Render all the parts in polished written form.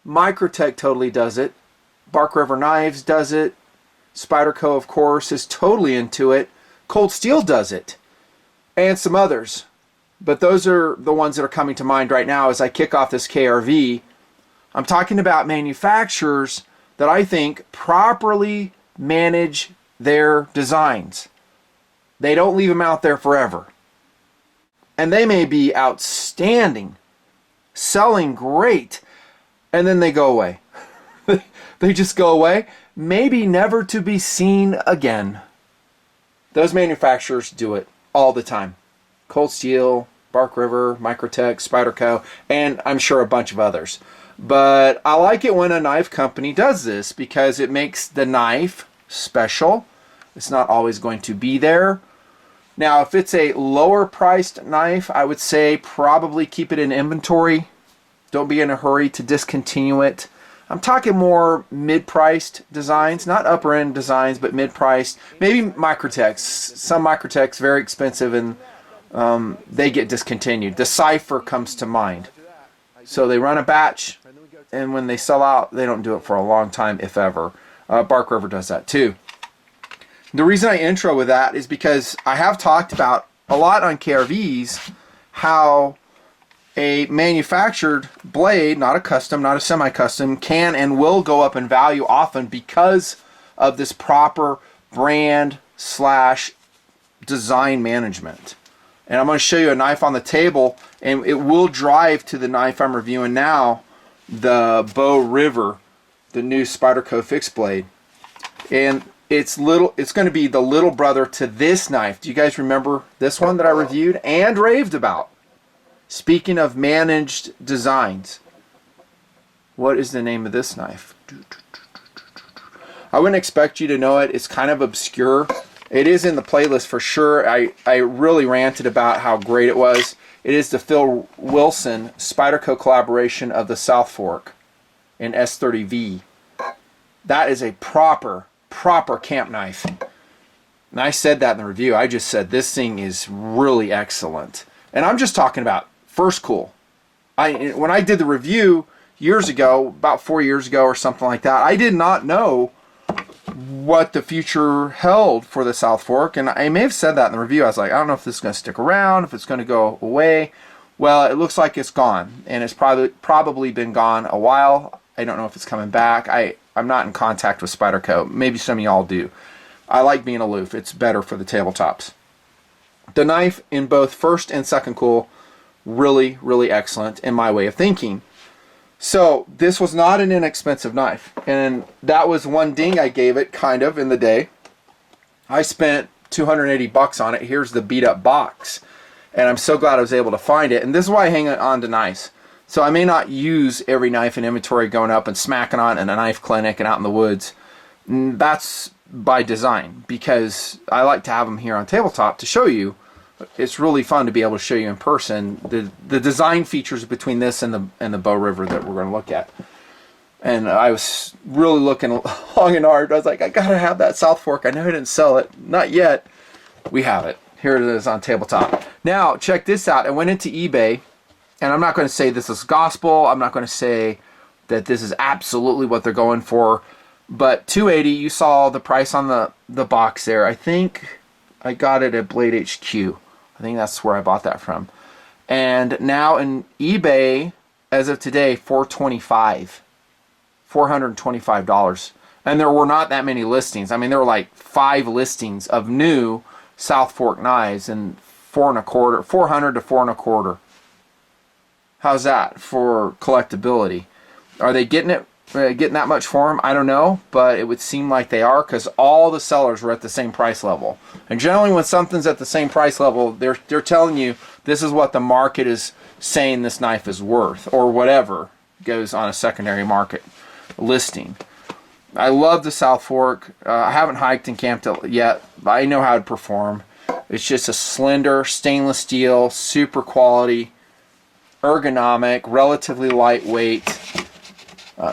Microtech totally does it. Bark River Knives does it. Spyderco, of course, is totally into it. Cold Steel does it. And some others. But those are the ones that are coming to mind right now as I kick off this KRV. I'm talking about manufacturers that I think properly manage their designs. They don't leave them out there forever. And they may be outstanding, selling great, and then they go away. They just go away, maybe never to be seen again. Those manufacturers do it all the time. Cold Steel, Bark River, Microtech, Spyderco, and I'm sure a bunch of others. But I like it when a knife company does this because it makes the knife special. It's not always going to be there. Now, if it's a lower priced knife, I would say probably keep it in inventory. Don't be in a hurry to discontinue it. I'm talking more mid-priced designs, not upper-end designs, but mid-priced. Maybe Microtechs. Some Microtechs, very expensive, and they get discontinued. The Cypher comes to mind. So they run a batch, and when they sell out, they don't do it for a long time, if ever. Bark River does that too. The reason I intro with that is because I have talked about a lot on KRVs how a manufactured blade, not a custom, not a semi-custom, can and will go up in value often because of this proper brand / design management. And I'm going to show you a knife on the table, and it will drive to the knife I'm reviewing now, the Bow River, the new Spyderco fixed blade. And it's going to be the little brother to this knife. Do you guys remember this one that I reviewed and raved about? Speaking of managed designs, what is the name of this knife? I wouldn't expect you to know it. It's kind of obscure. It is in the playlist for sure. I really ranted about how great it was. It is the Phil Wilson Spyderco collaboration of the South Fork in S30V. That is a proper camp knife. And I said that in the review. I just said this thing is really excellent. And I'm just talking about first cool. When I did the review years ago, about 4 years ago or something like that, I did not know what the future held for the South Fork, and I may have said that in the review. I was like, I don't know if this is going to stick around, if it's going to go away. Well, it looks like it's gone, and it's probably been gone a while. I don't know if it's coming back. I'm not in contact with Spyderco. Maybe some of y'all do. I like being aloof. It's better for the tabletops. The knife in both first and second cool, really, really excellent in my way of thinking. So this was not an inexpensive knife, and that was one ding I gave it kind of in the day. I spent $280 on it. Here's the beat up box, and I'm so glad I was able to find it. And this is why I hang it on to knives. So I may not use every knife in inventory going up and smacking on in a knife clinic and out in the woods. That's by design, because I like to have them here on tabletop to show you. It's really fun to be able to show you in person the design features between this and the Bow River that we're going to look at. And I was really looking long and hard. I was like, I gotta have that South Fork. I know I didn't sell it, not yet. We have it. Here it is on tabletop. Now check this out. I went into eBay, and I'm not going to say this is gospel. I'm not going to say that this is absolutely what they're going for. But $280, you saw the price on the box there. I think I got it at Blade HQ. I think that's where I bought that from. And now in eBay, as of today, $425. And there were not that many listings. I mean, there were like 5 listings of new South Fork knives, and $400 to $425. How's that for collectability? Are they getting that much for them? I don't know, but it would seem like they are, because all the sellers were at the same price level. And generally when something's at the same price level, they're telling you this is what the market is saying this knife is worth, or whatever goes on a secondary market listing. I love the South Fork. I haven't hiked and camped it yet, but I know how to perform. It's just a slender stainless steel, super quality, ergonomic, relatively lightweight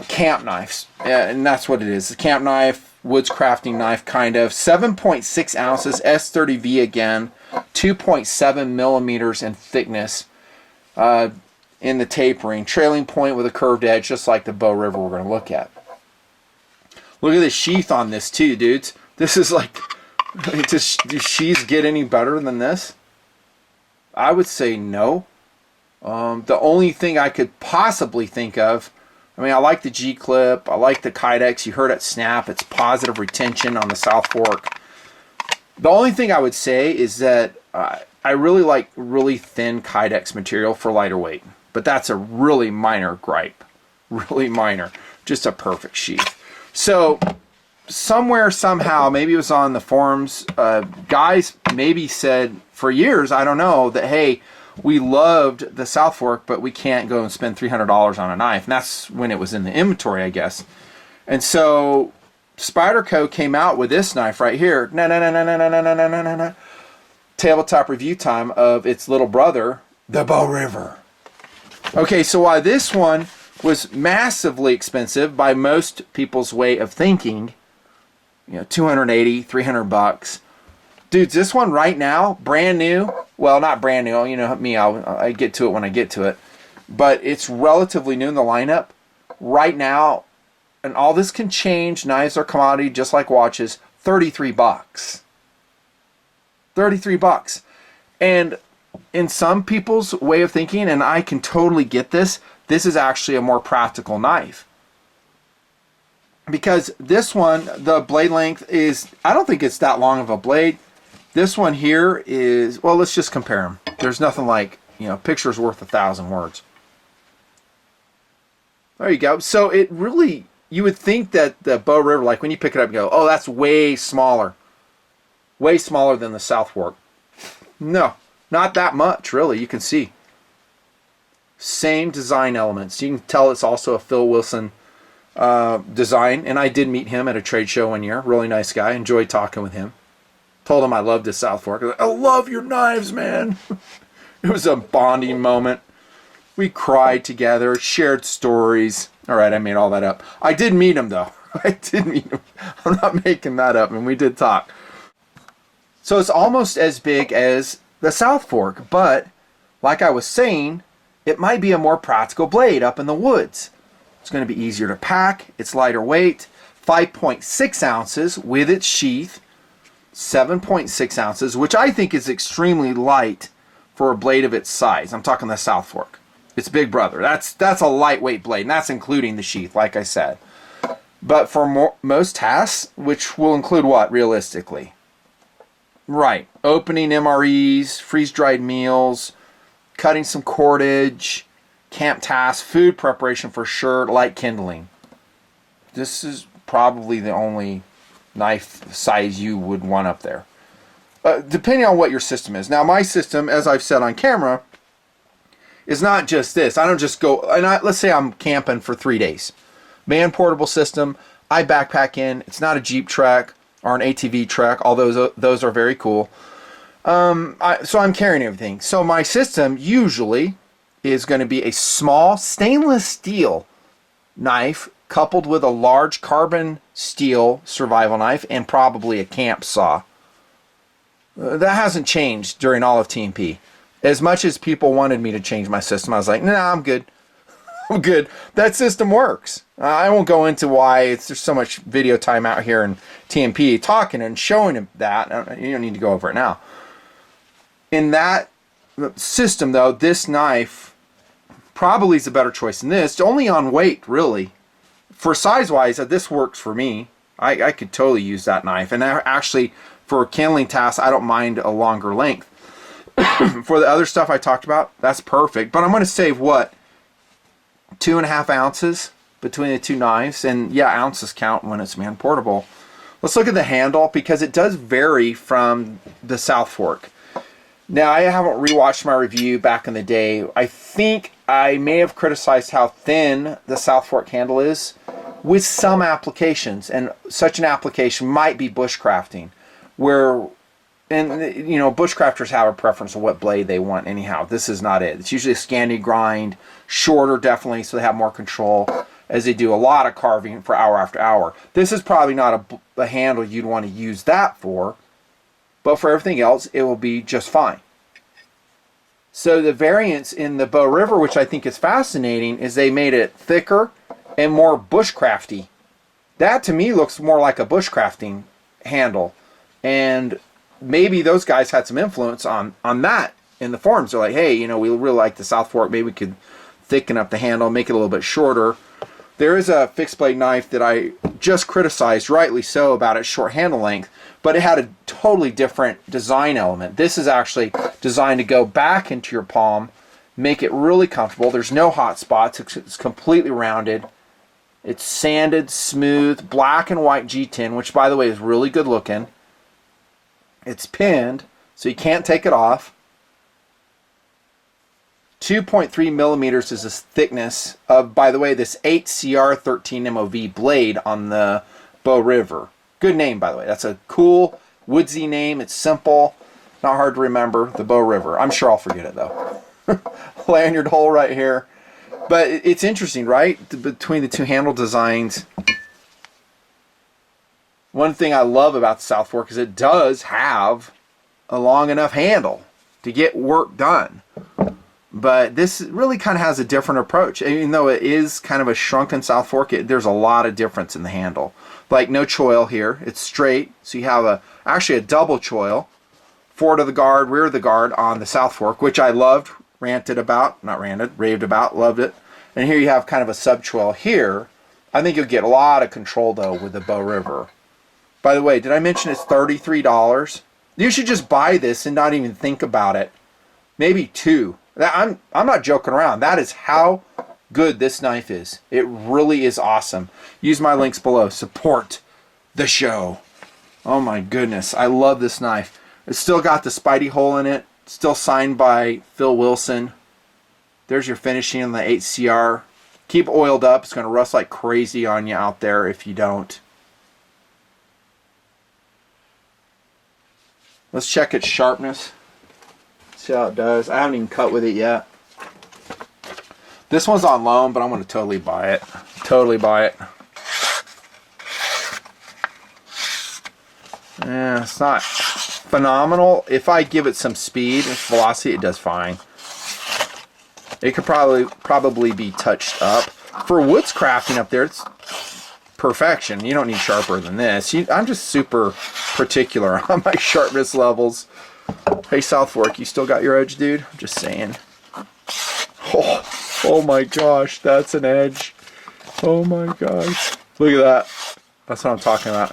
camp knives. And that's what it is. A camp knife, woods crafting knife, kind of. 7.6 ounces, S30V again, 2.7 millimeters in thickness. in the tapering, trailing point with a curved edge, just like the Bow River we're going to look at. Look at the sheath on this too, dudes. This is like, does sheaths get any better than this? I would say no. The only thing I could possibly think of, I mean, I like the G-clip, I like the Kydex. You heard it snap. It's positive retention on the South Fork. The only thing I would say is that I really like really thin Kydex material for lighter weight. But that's a really minor gripe. Really minor. Just a perfect sheath. So somewhere, somehow, maybe it was on the forums, guys maybe said for years, I don't know, that, hey, we loved the South Fork, but we can't go and spend $300 on a knife. And that's when it was in the inventory, I guess. And so Spyderco came out with this knife right here. Tabletop review time of its little brother, the Bow River. Okay, so while this one was massively expensive by most people's way of thinking, you know, $280, $300. Dudes, this one right now, brand new. Well, not brand new. You know me, I get to it when I get to it. But it's relatively new in the lineup. Right now, and all this can change. Knives are commodity just like watches. $33. $33. And in some people's way of thinking, and I can totally get this, this is actually a more practical knife. Because this one, the blade length is, I don't think it's that long of a blade. This one here is, well, let's just compare them. There's nothing like, you know, picture's worth 1,000 words. There you go. So it really, you would think that the Bow River, like when you pick it up, you go, oh, that's way smaller. Way smaller than the South Fork. No, not that much, really. You can see. Same design elements. You can tell it's also a Phil Wilson design. And I did meet him at a trade show one year. Really nice guy. Enjoyed talking with him. Told him I loved his South Fork. I was like, I love your knives, man. It was a bonding moment. We cried together, shared stories. All right, I made all that up. I did meet him, though. I did meet him. I'm not making that up, and we did talk. So it's almost as big as the South Fork, but like I was saying, it might be a more practical blade up in the woods. It's going to be easier to pack. It's lighter weight. 5.6 ounces with its sheath. 7.6 ounces, which I think is extremely light for a blade of its size. I'm talking the South Fork. It's big brother. That's a lightweight blade, and that's including the sheath, like I said. But for most tasks, which will include what, realistically? Right. Opening MREs, freeze-dried meals, cutting some cordage, camp tasks, food preparation for sure, light kindling. This is probably the only knife size you would want up there. Depending on what your system is. Now, my system, as I've said on camera, is not just this. I don't just go, and let's say I'm camping for 3 days. Man portable system, I backpack in. It's not a Jeep Trek or an ATV Trek, although those are very cool. So I'm carrying everything. So my system usually is going to be a small stainless steel knife coupled with a large carbon steel survival knife and probably a camp saw. That hasn't changed during all of TMP. As much as people wanted me to change my system, I was like, nah, I'm good. I'm good. That system works. I won't go into why there's so much video time out here in TMP talking and showing him that. You don't need to go over it now. In that system, though, this knife probably is a better choice than this. It's only on weight, really. For size-wise, this works for me. I could totally use that knife. And actually, for kindling tasks, I don't mind a longer length. For the other stuff I talked about, that's perfect. But I'm going to save, what, 2.5 ounces between the two knives? And yeah, ounces count when it's man portable. Let's look at the handle, because it does vary from the South Fork. Now, I haven't rewatched my review back in the day. I think I may have criticized how thin the South Fork handle is with some applications, and such an application might be bushcrafting, where, and you know, bushcrafters have a preference of what blade they want anyhow. This is not it. It's usually a Scandi grind, shorter definitely, so they have more control as they do a lot of carving for hour after hour. This is probably not a handle you'd want to use that for, but for everything else, it will be just fine. So the variance in the Bow River, which I think is fascinating, is they made it thicker and more bushcrafty. That to me looks more like a bushcrafting handle. And maybe those guys had some influence on that in the forums. They're like, hey, you know, we really like the South Fork. Maybe we could thicken up the handle, make it a little bit shorter. There is a fixed blade knife that I just criticized, rightly so, about its short handle length, but it had a totally different design element. This is actually designed to go back into your palm, make it really comfortable. There's no hot spots. It's completely rounded. It's sanded, smooth, black and white G10, which, by the way, is really good looking. It's pinned, so you can't take it off. 2.3 millimeters is the thickness of, by the way, this 8CR13 MOV blade on the Bow River. Good name, by the way. That's a cool, woodsy name. It's simple, not hard to remember. The Bow River. I'm sure I'll forget it, though. Lanyard hole right here. But it's interesting, right? Between the two handle designs. One thing I love about the South Fork is it does have a long enough handle to get work done. But this really kind of has a different approach. Even though it is kind of a shrunken South Fork, there's a lot of difference in the handle. Like no choil here. It's straight. So you have actually a double choil. Forward of the guard, rear of the guard on the South Fork, which I loved, raved about, loved it. And here you have kind of a sub-choil here. I think you'll get a lot of control, though, with the Bow River. By the way, did I mention it's $33? You should just buy this and not even think about it. Maybe $2. I'm not joking around. That is how good this knife is. It really is awesome. Use my links below. Support the show. Oh my goodness. I love this knife. It's still got the Spidey hole in it. Still signed by Phil Wilson. There's your finishing on the 8CR. Keep oiled up. It's going to rust like crazy on you out there if you don't. Let's check its sharpness. See how it does. I haven't even cut with it yet. This one's on loan, but I'm going to totally buy it. Totally buy it. Yeah, it's not phenomenal. If I give it some speed and velocity, it does fine. It could probably be touched up. For woods crafting up there, it's perfection. You don't need sharper than this. I'm just super particular on my sharpness levels. Hey, South Fork, you still got your edge, dude? I'm just saying. Oh my gosh, that's an edge. Oh my gosh. Look at that. That's what I'm talking about.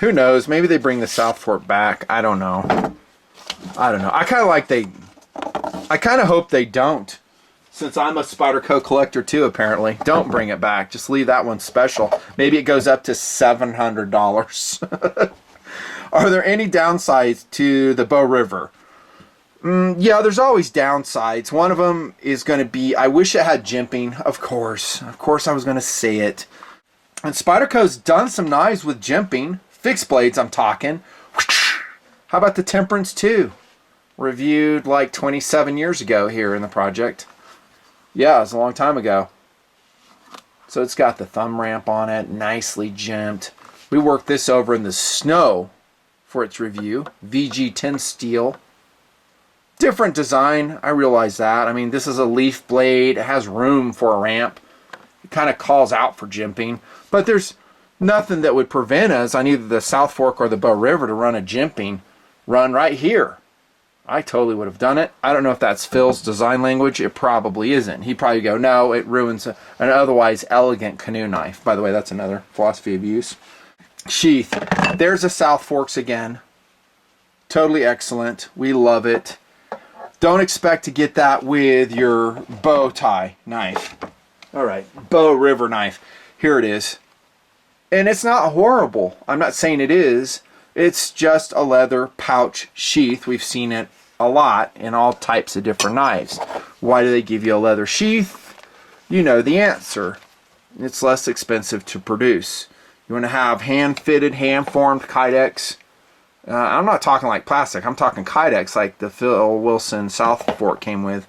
Who knows? Maybe they bring the South Fork back. I don't know. I kind of hope they don't. Since I'm a Spyderco collector too, apparently. Don't bring it back. Just leave that one special. Maybe it goes up to $700. Are there any downsides to the Bow River? Yeah, there's always downsides. One of them is going to be, I wish it had jimping. Of course I was going to say it. And Spyderco's done some knives with jimping. Fixed blades, I'm talking. How about the Temperance 2? Reviewed like 27 years ago here in the project. Yeah, it was a long time ago. So it's got the thumb ramp on it, nicely jimped. We worked this over in the snow for its review. VG10 steel. Different design, I realize that. I mean, this is a leaf blade. It has room for a ramp. It kind of calls out for jimping. But there's nothing that would prevent us on either the South Fork or the Bow River to run a jimping run right here. I totally would have done it. I don't know if that's Phil's design language. It probably isn't. He'd probably go, no, it ruins an otherwise elegant canoe knife. By the way, that's another philosophy of use. Sheath. There's a South Forks again. Totally excellent. We love it. Don't expect to get that with your bow tie knife. All right, Bow River knife. Here it is. And it's not horrible. I'm not saying it is. It's just a leather pouch sheath. We've seen it a lot in all types of different knives. Why do they give you a leather sheath? You know the answer. It's less expensive to produce. You want to have hand-fitted, hand-formed Kydex. I'm not talking like plastic. I'm talking Kydex like the Phil Wilson South Fork came with.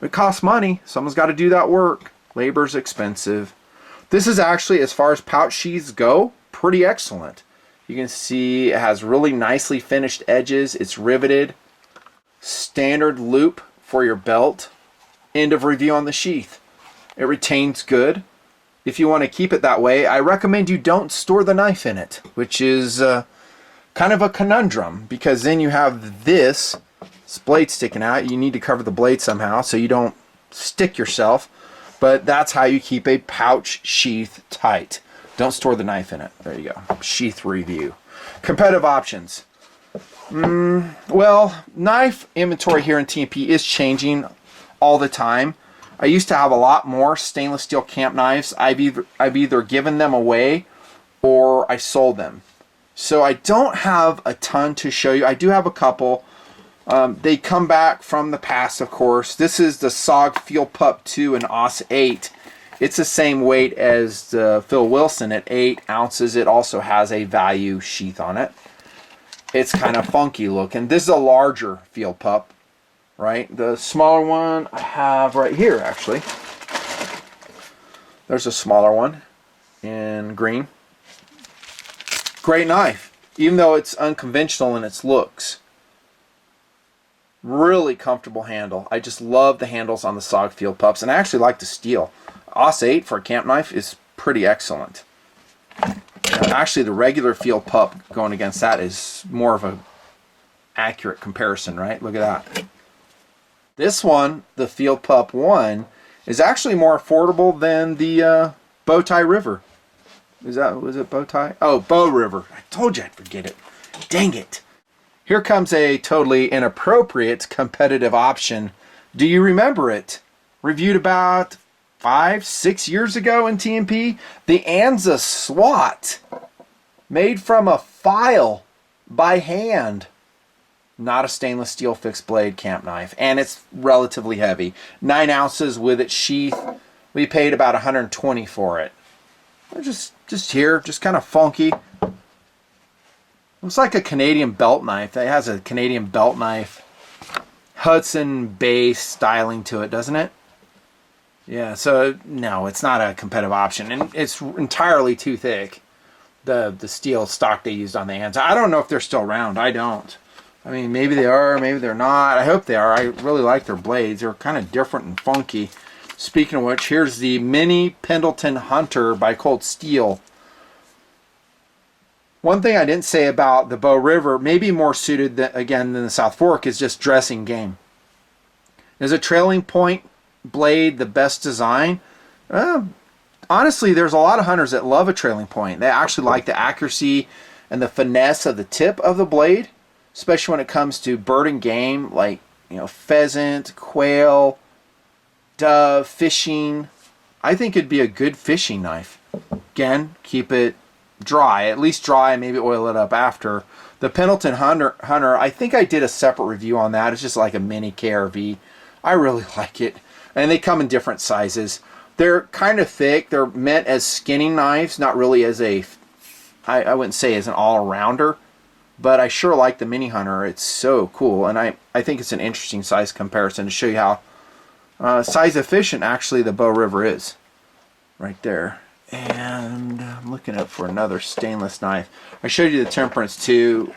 It costs money. Someone's got to do that work. Labor's expensive. This is actually, as far as pouch sheaths go, pretty excellent. You can see it has really nicely finished edges. It's riveted. Standard loop for your belt. End of review on the sheath. It retains good. If you want to keep it that way, I recommend you don't store the knife in it, which is kind of a conundrum, because then you have this blade sticking out. You need to cover the blade somehow so you don't stick yourself, but that's how you keep a pouch sheath tight. Don't store the knife in it. There you go. Sheath review. Competitive options. Well, knife inventory here in TMP is changing all the time. I used to have a lot more stainless steel camp knives. I've either given them away or I sold them. So I don't have a ton to show you. I do have a couple. They come back from the past, of course. This is the Sog Feel Pup 2 in Aus 8. It's the same weight as the Phil Wilson at 8 ounces. It also has a value sheath on it. It's kind of funky looking. This is a larger Feel Pup, right? The smaller one I have right here, actually. There's a smaller one in green. Great knife, even though it's unconventional in its looks. Really comfortable handle. I just love the handles on the Sog Feel Pups, and I actually like the steel. Aus 8 for a camp knife is pretty excellent. Actually, the regular Feel Pup going against that is more of a accurate comparison, right? Look at that. This one, the Feel Pup 1, is actually more affordable than the Bowtie River. Was it Bowtie? Oh, Bow River. I told you I'd forget it. Dang it. Here comes a totally inappropriate competitive option. Do you remember it? Reviewed about 5-6 years ago in TMP. The Anza SWAT. Made from a file by hand. Not a stainless steel fixed blade camp knife. And it's relatively heavy. 9 ounces with its sheath. We paid about $120 for it. Just here, just kind of funky. Looks like a Canadian belt knife. It has a Canadian belt knife Hudson Bay styling to it, doesn't it? Yeah, so no, it's not a competitive option, and it's entirely too thick. The steel stock they used on the Anza. I don't know if they're still around. I don't. I mean, maybe they are, maybe they're not. I hope they are. I really like their blades. They're kind of different and funky. Speaking of which, here's the Mini Pendleton Hunter by Cold Steel. One thing I didn't say about the Bow River, maybe more suited than the South Fork, is just dressing game. Is a trailing point blade the best design? Honestly, there's a lot of hunters that love a trailing point. They actually like the accuracy and the finesse of the tip of the blade, especially when it comes to bird and game, like, you know, pheasant, quail, dove, fishing. I think it'd be a good fishing knife. Again, keep it dry, at least dry, and maybe oil it up after. The Pendleton Hunter, I think I did a separate review on that. It's just like a mini KRV. I really like it. And they come in different sizes. They're kind of thick. They're meant as skinning knives, not really as a, I wouldn't say as an all-arounder, but I sure like the Mini Hunter. It's so cool, and I think it's an interesting size comparison to show you how size efficient actually the Bow River is. Right there. And I'm looking up for another stainless knife. I showed you the Temperance 2.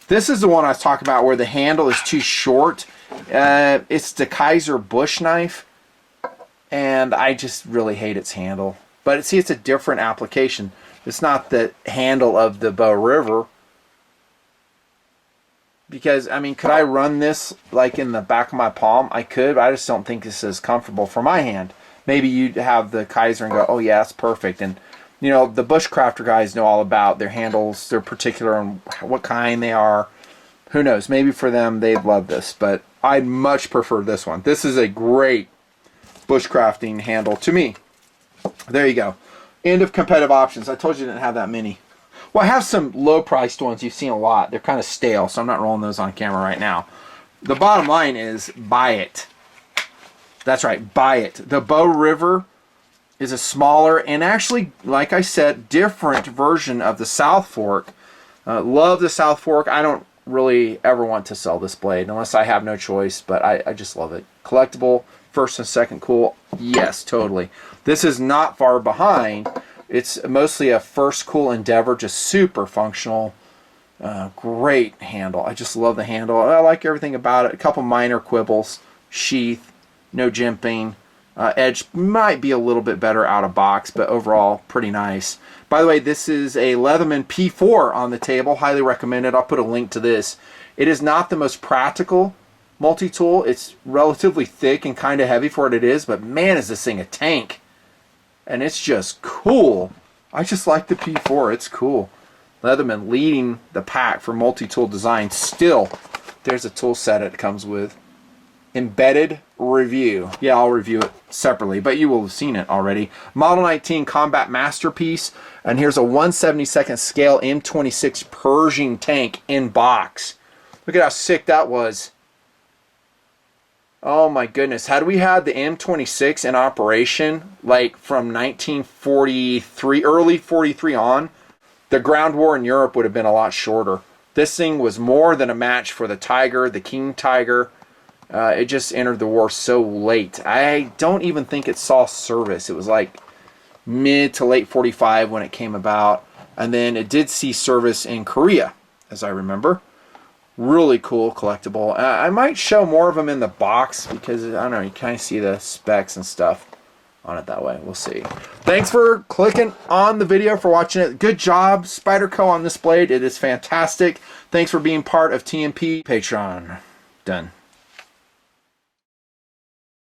This is the one I was talking about where the handle is too short. It's the Kaiser Bush knife, and I just really hate its handle. But see, it's a different application. It's not the handle of the Bow River. Because, I mean, could I run this like in the back of my palm? I could, but I just don't think this is comfortable for my hand. Maybe you'd have the Kaiser and go, oh yeah, that's perfect. And, you know, the bushcrafter guys know all about their handles. They're particular on what kind they are. Who knows? Maybe for them, they'd love this. But I'd much prefer this one. This is a great bushcrafting handle to me. There you go. End of competitive options. I told you I didn't have that many. Well, I have some low-priced ones you've seen a lot. They're kind of stale, so I'm not rolling those on camera right now. The bottom line is, buy it. That's right, buy it. The Bow River is a smaller and actually, like I said, different version of the South Fork. Love the South Fork. I don't really ever want to sell this blade unless I have no choice, but I just love it. Collectible, first and second cool, yes, totally. This is not far behind It's mostly a first cool endeavor, just super functional. Great handle. I just love the handle. I like everything about it. A couple minor quibbles. Sheath, no jimping. Edge might be a little bit better out of box, but overall pretty nice. By the way, this is a Leatherman P4 on the table. Highly recommended. I'll put a link to this. It is not the most practical multi-tool. It's relatively thick and kind of heavy for what it is, but man, is this thing a tank. And it's just cool. I just like the P4. It's cool. Leatherman leading the pack for multi-tool design. Still, there's a tool set it comes with. Embedded review. Yeah, I'll review it separately, but you will have seen it already. Model 19 Combat Masterpiece. And here's a 1/72 scale M26 Pershing tank in box. Look at how sick that was. Oh my goodness. Had we had the M26 in operation like from 1943, early 43 on, the ground war in Europe would have been a lot shorter. This thing was more than a match for the Tiger, the King Tiger. It just entered the war so late. I don't even think it saw service. It was like mid to late 45 when it came about. And then it did see service in Korea, as I remember. Really cool collectible. I might show more of them in the box because, I don't know, you kind of see the specs and stuff on it that way. We'll see. Thanks for clicking on the video, for watching it. Good job, Spyderco, on this blade. It is fantastic. Thanks for being part of TMP Patreon. Done.